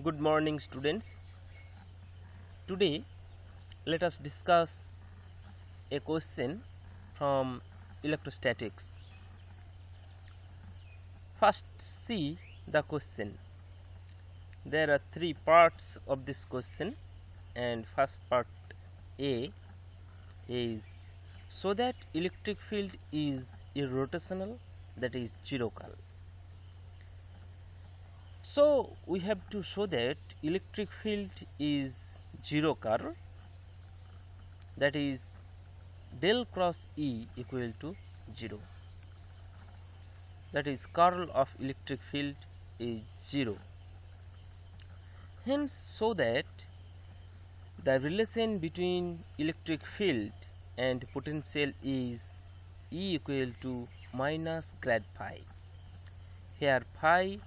Good morning, students. Today, let us discuss a question from electrostatics. First, see the question. There are three parts of this question, and first part A is so that electric field is irrotational, that is zero curl. So we have to show that electric field is zero curl, that is del cross E equal to 0, that is curl of electric field is 0. Hence, so that the relation between electric field and potential is E equal to minus grad phi. Here phi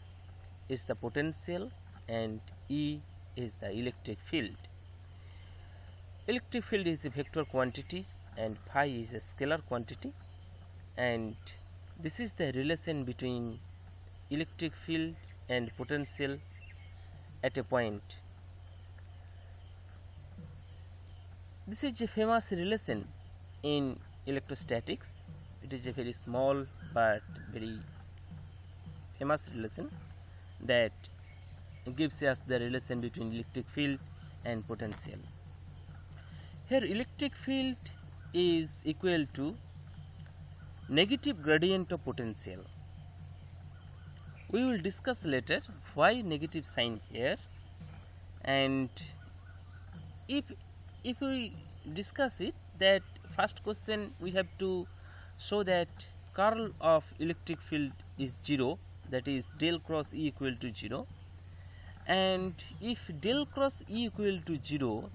is the potential and E is the electric field. Electric field is a vector quantity and phi is a scalar quantity, and this is the relation between electric field and potential at a point. This is a famous relation in electrostatics. It is a very small but very famous relation that gives us the relation between electric field and potential. Here electric field is equal to negative gradient of potential. We will discuss later why negative sign here, and if we discuss it, that first question we have to show that curl of electric field is 0, that is del cross E equal to 0, and if del cross E equal to 0,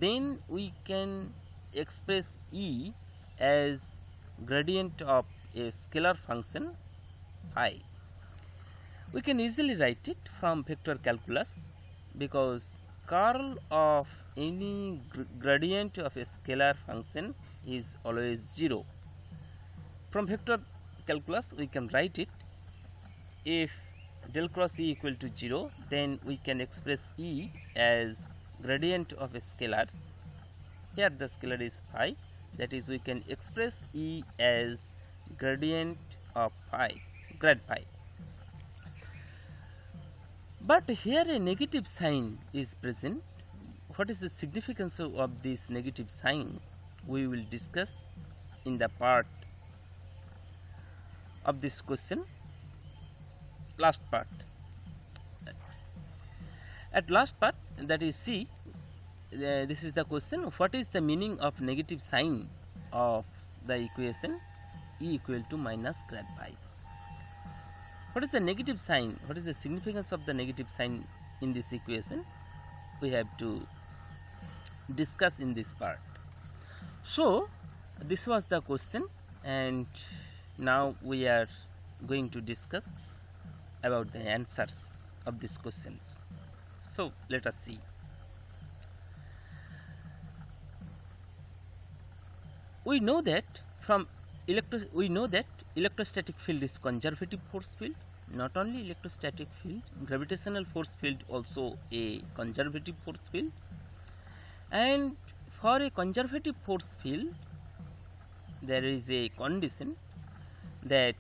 then we can express E as gradient of a scalar function phi. We can easily write it from vector calculus, because curl of any gradient of a scalar function is always 0. From vector calculus we can write it. If del cross E equal to 0, then we can express E as gradient of a scalar. Here the scalar is phi, that is we can express E as gradient of phi, grad phi. But here a negative sign is present. What is the significance of this negative sign? We will discuss in the part of this question, last part. At last part, that is C, this is the question: what is the meaning of negative sign of the equation E equal to minus grad phi? What is the negative sign? What is the significance of the negative sign in this equation? We have to discuss in this part. So this was the question, and now we are going to discuss about the answers of these questions. So let us see. We know that electrostatic field is conservative force field. Not only electrostatic field, gravitational force field also a conservative force field. And for a conservative force field, there is a condition that,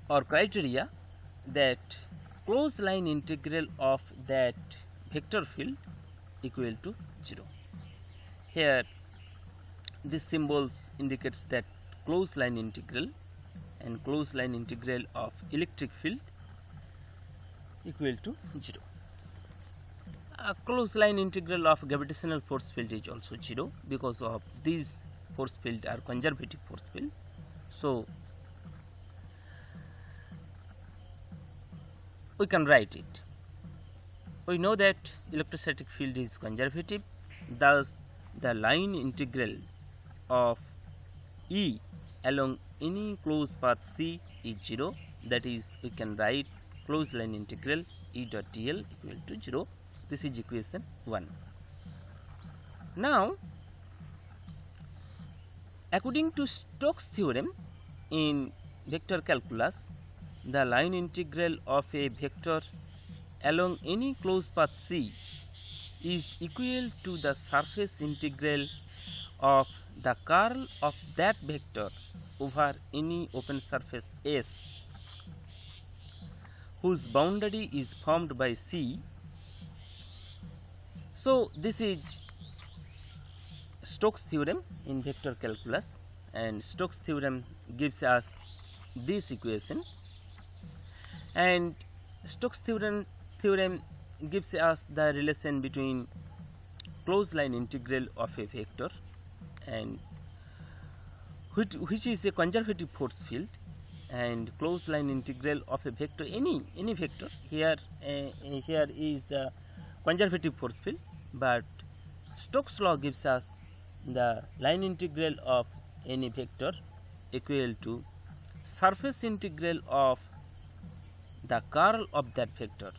or criteria, that closed line integral of that vector field equal to 0. Here this symbols indicates that closed line integral, and closed line integral of electric field equal to 0. A closed line integral of gravitational force field is also 0, because of these force field are conservative force field. So we can write it. We know that electrostatic field is conservative, thus the line integral of E along any closed path C is 0, that is we can write closed line integral E dot dl equal to 0. This is equation 1. Now, according to Stokes theorem in vector calculus, the line integral of a vector along any closed path C is equal to the surface integral of the curl of that vector over any open surface S whose boundary is formed by C. So this is Stokes theorem in vector calculus, and Stokes theorem gives us this equation, and Stokes theorem gives us the relation between closed line integral of a vector and which is a conservative force field, and closed line integral of a vector, any vector. Here is the conservative force field, but Stokes law gives us the line integral of any vector equal to surface integral of the curl of that vector.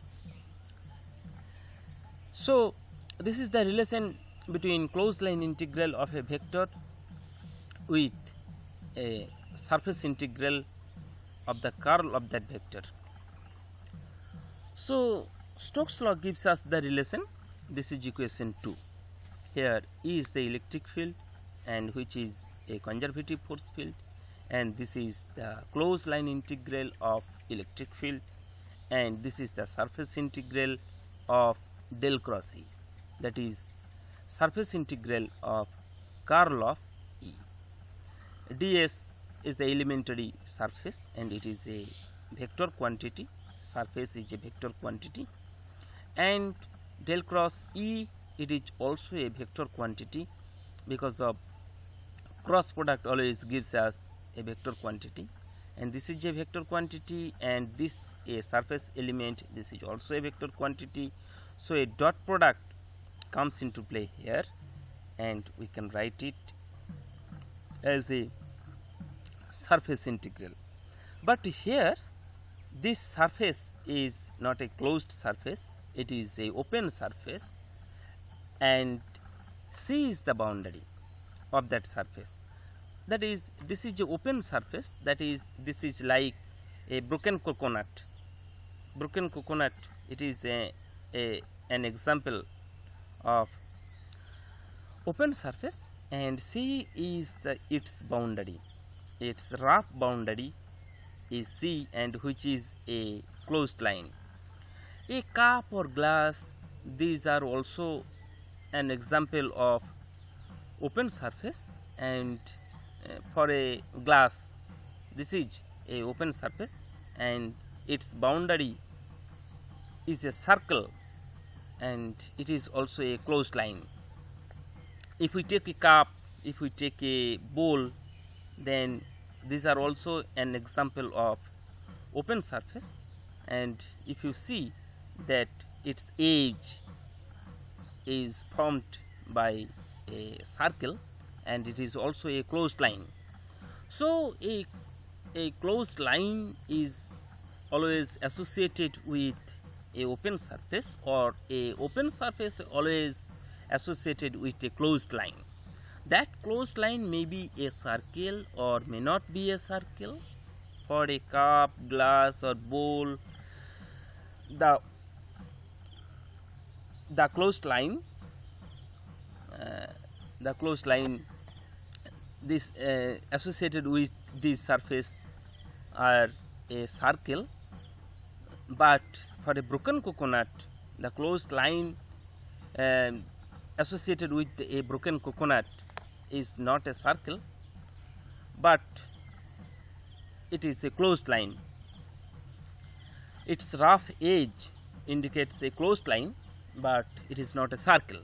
So this is the relation between closed line integral of a vector with a surface integral of the curl of that vector. So Stokes law gives us the relation. This is equation 2. Here E is the electric field, and which is a conservative force field, and this is the closed line integral of electric field, and this is the surface integral of del cross E, that is surface integral of curl of E. ds is the elementary surface, and it is a vector quantity. Surface is a vector quantity, and del cross E, it is also a vector quantity, because of cross product always gives us a vector quantity, and this is a vector quantity, and this a surface element, this is also a vector quantity. So a dot product comes into play here, and we can write it as a surface integral. But here this surface is not a closed surface, it is a open surface, and C is the boundary of that surface. That is, this is a open surface, that is, this is like a broken coconut. Broken coconut, it is an example of open surface, and C is its boundary. Its rough boundary is C, and which is a closed line. A cup or glass, these are also an example of open surface, and for a glass, this is a open surface, and its boundary is a circle, and it is also a closed line. If we take a cup, if we take a bowl, then these are also an example of open surface, and if you see that its edge is formed by a circle, and it is also a closed line. So a closed line is always associated with a open surface, or a open surface always associated with a closed line. That closed line may be a circle or may not be a circle. For a cup, glass, or bowl, the closed line, this associated with this surface are a circle, but for a broken coconut, the closed line associated with a broken coconut is not a circle, but it is a closed line. Its rough edge indicates a closed line, but it is not a circle.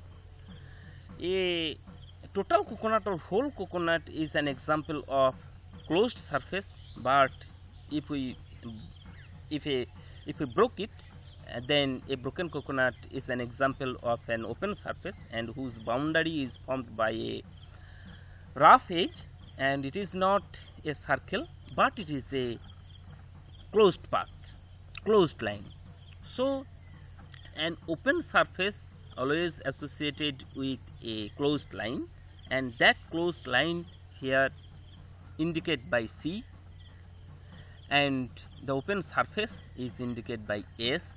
A total coconut or whole coconut is an example of closed surface, but if we broke it, then a broken coconut is an example of an open surface, and whose boundary is formed by a rough edge, and it is not a circle, but it is a closed path, closed line. So an open surface always associated with a closed line, and that closed line here indicated by C, and the open surface is indicated by S,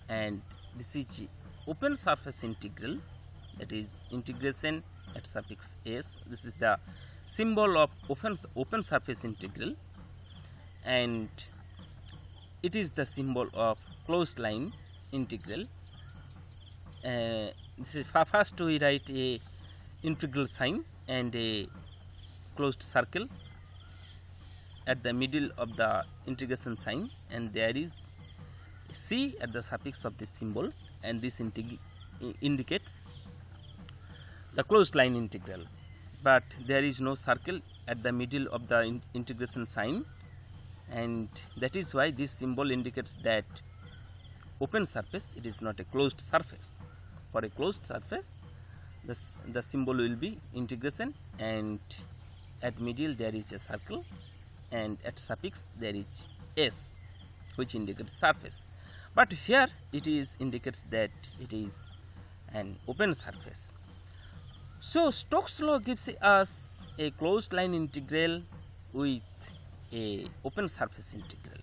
and this is open surface integral, that is integration at suffix S. This is the symbol of open surface integral, and it is the symbol of closed line integral. This is first we write a integral sign and a closed circle at the middle of the integration sign, and there is C at the suffix of this symbol, and this indicates the closed line integral, but there is no circle at the middle of the integration sign, and that is why this symbol indicates that open surface, it is not a closed surface. For a closed surface, the symbol will be integration, and at middle there is a circle, and at suffix there is S, which indicates surface. But here it is indicates that it is an open surface. So Stokes' law gives us a closed line integral with a open surface integral.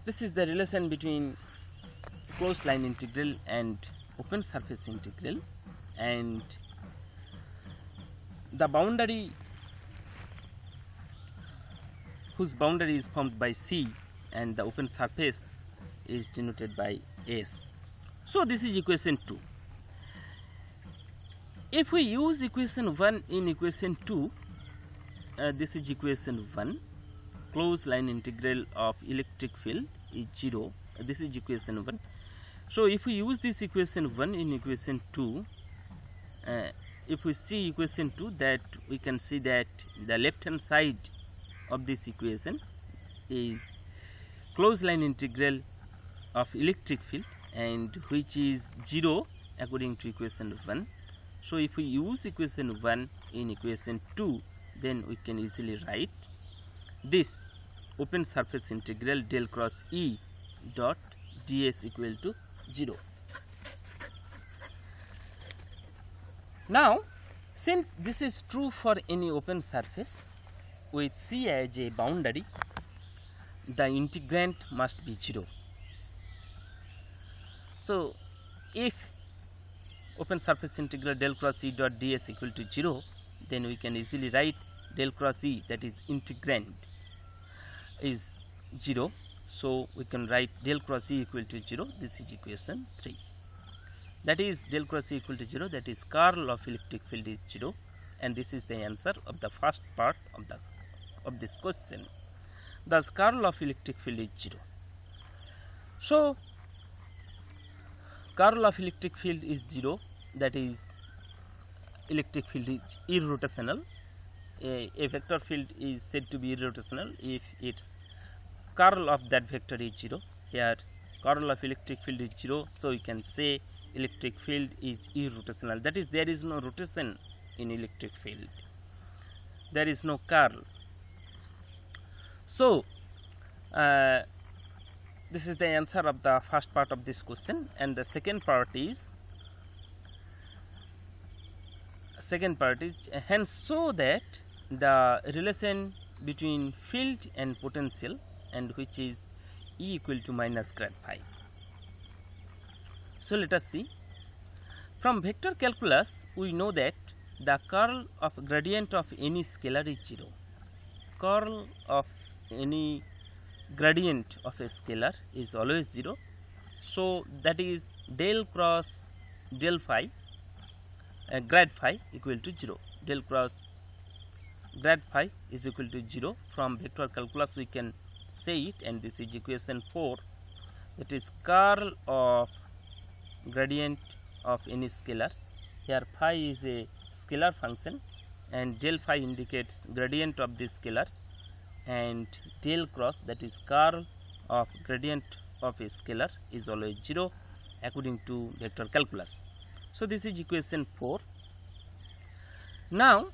This is the relation between closed line integral and open surface integral, and the boundary whose boundary is formed by C and the open surface is denoted by S. So this is equation 2. If we use equation 1 in equation 2, this is equation 1, closed line integral of electric field is 0. This is equation 1. So if we use this equation 1 in equation 2, if we see equation 2, that we can see that the left hand side of this equation is closed line integral of electric field, and which is 0 according to equation 1. So if we use equation 1 in equation 2, then we can easily write this open surface integral del cross E dot ds equal to 0. Now, since this is true for any open surface with C as a boundary, the integrand must be 0. So if open surface integral del cross E dot ds equal to 0, then we can easily write del cross E, that is integrand, is 0. So we can write del cross E equal to 0. This is equation 3. That is del cross E equal to 0, that is curl of electric field is 0, and this is the answer of the first part of this question. Thus curl of electric field is 0. So curl of electric field is 0, that is electric field is irrotational. A vector field is said to be irrotational if its curl of that vector is 0. Here curl of electric field is 0, so we can say electric field is irrotational, that is there is no rotation in electric field, there is no curl. So this is the answer of the first part of this question, and the second part is hence so that the relation between field and potential, and which is E equal to minus grad phi. So let us see. From vector calculus we know that the curl of gradient of any scalar is 0. Curl of any gradient of a scalar is always 0. So that is del cross del phi grad phi equal to 0. Del cross grad phi is equal to 0. From vector calculus we can say it, and this is equation 4, that is curl of gradient of any scalar. Here phi is a scalar function, and del phi indicates gradient of this scalar, and del cross, that is curl of gradient of a scalar, is always 0 according to vector calculus. So this is equation 4. Now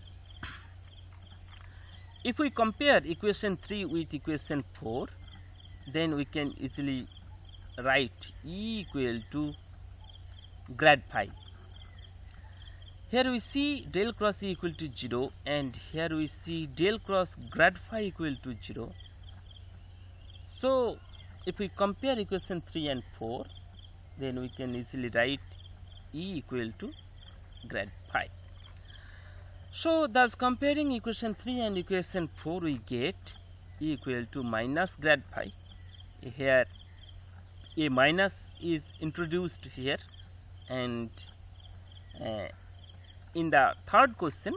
if we compare equation 3 with equation 4, then we can easily write E equal to grad phi. here we see del cross E equal to 0, and here we see del cross grad phi equal to 0. So if we compare equation 3 and 4, then we can easily write E equal to grad phi. So thus comparing equation 3 and equation 4, we get E equal to minus grad phi. Here a minus is introduced here, and in the third question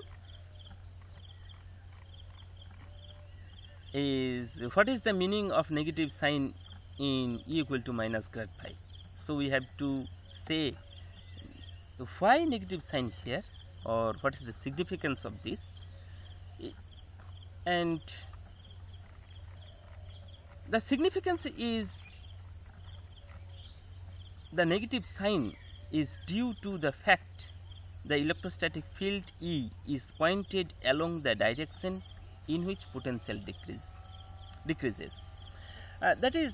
is what is the meaning of negative sign in E equal to minus grad phi. So we have to say why negative sign here, or what is the significance of this, and the significance is the negative sign is due to the fact the electrostatic field E is pointed along the direction in which potential decreases. That is,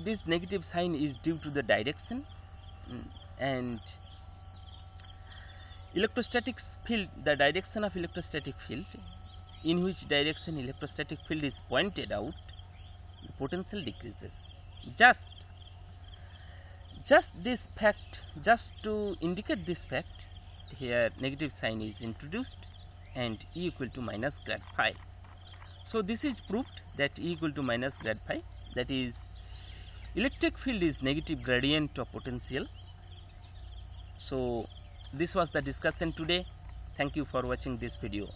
this negative sign is due to the direction, and electrostatic field, the direction of electrostatic field, in which direction electrostatic field is pointed out, the potential decreases. Just this fact, just to indicate this fact, here negative sign is introduced and E equal to minus grad phi. So this is proved that E equal to minus grad phi, that is, electric field is negative gradient of potential. So this was the discussion today. Thank you for watching this video.